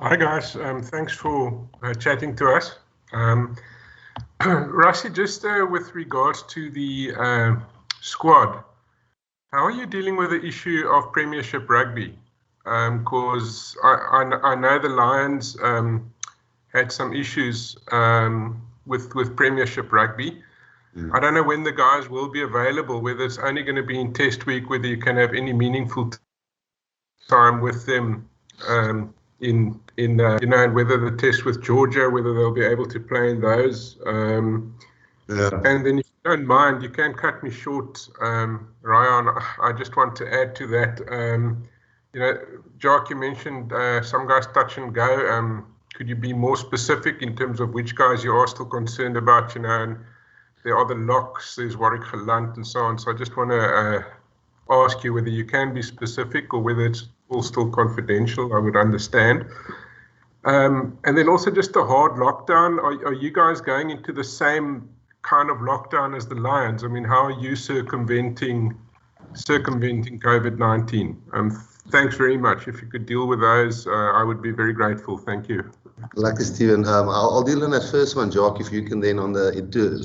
Hi guys, thanks for chatting to us. Rassie, just with regards to the squad, how are you dealing with the issue of Premiership Rugby? Because I know the Lions had some issues with Premiership Rugby. I don't know when the guys will be available, whether it's only going to be in test week, whether you can have any meaningful time with them and whether the test with Georgia, whether they'll be able to play in those. And then if you don't mind, you can cut me short, Ryan. I just want to add to that. Jock, you mentioned some guys touch and go. Could you be more specific in terms of which guys you are still concerned about? And there are the locks, there's Warwick Gelant and so on. So I just want to ask you whether you can be specific or whether it's all still confidential. I would understand. And then also just the hard lockdown. Are you guys going into the same kind of lockdown as the Lions? I mean, how are you circumventing COVID-19? Thanks very much. If you could deal with those, I would be very grateful. Thank you. Lucky Stephen, I'll deal on that first one, Jock, if you can then on the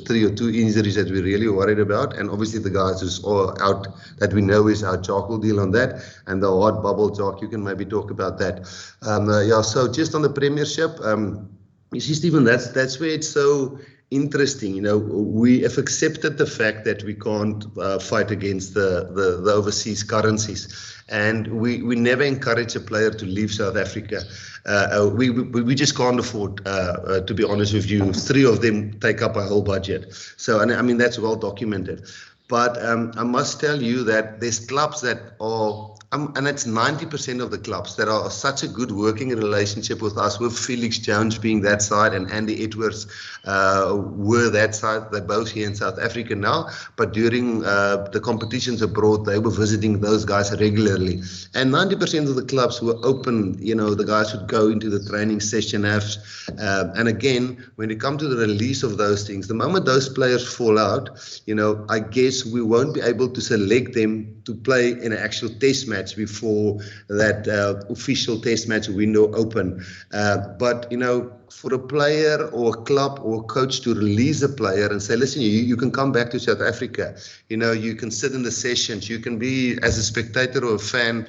3 or 2 injuries that we're really worried about, and obviously the guys who's all out that we know is out. Jock will deal on that, and the hard bubble, Jock, you can maybe talk about that. So just on the Premiership, you see, Stephen, that's where it's so interesting. We have accepted the fact that we can't fight against the overseas currencies. And we never encourage a player to leave South Africa. We just can't afford, to be honest with you. 3 of them take up a whole budget. So, and I mean, that's well documented. But I must tell you that there's clubs that are, and it's 90% of the clubs that are such a good working relationship with us, with Felix Jones being that side and Andy Edwards were that side. They're both here in South Africa now, but during the competitions abroad, they were visiting those guys regularly. And 90% of the clubs were open, the guys would go into the training session. And again, when it comes to the release of those things, the moment those players fall out, I guess we won't be able to select them to play in an actual test match before that official test match window open. But for a player or a club or a coach to release a player and say, listen, you can come back to South Africa. You can sit in the sessions. You can be, as a spectator or a fan,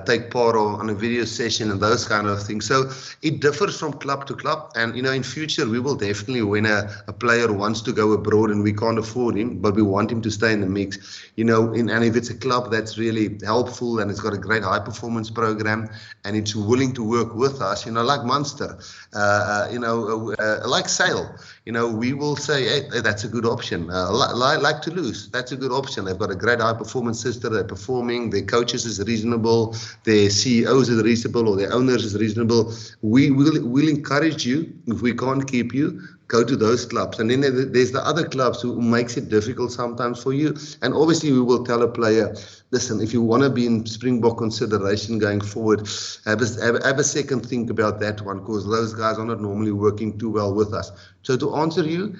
take part on a video session and those kind of things. So it differs from club to club. And, in future, we will definitely, when a player wants to go abroad and we can't afford him, but we want him to stay in the mix, and if it's a club that's really helpful and it's got a great high performance program and it's willing to work with us, like Munster, like Sale, we will say, hey, that's a good option. Like Toulouse, that's a good option. They've got a great high performance system. They're performing. Their coaches is reasonable. Their CEOs is reasonable, or their owners is reasonable. We'll encourage you. If we can't keep you, go to those clubs. And then there's the other clubs who makes it difficult sometimes for you. And obviously we will tell a player, listen, if you want to be in Springbok consideration going forward, have a second think about that one, because those guys are not normally working too well with us. So to answer you,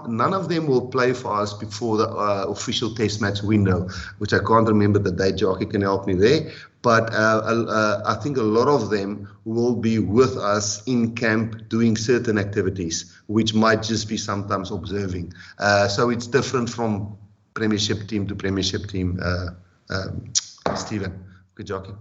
none of them will play for us before the official test match window, which I can't remember the date. Jockey can help me there. But I think a lot of them will be with us in camp doing certain activities, which might just be sometimes observing. So it's different from Premiership team to Premiership team, Stephen. Good jockey.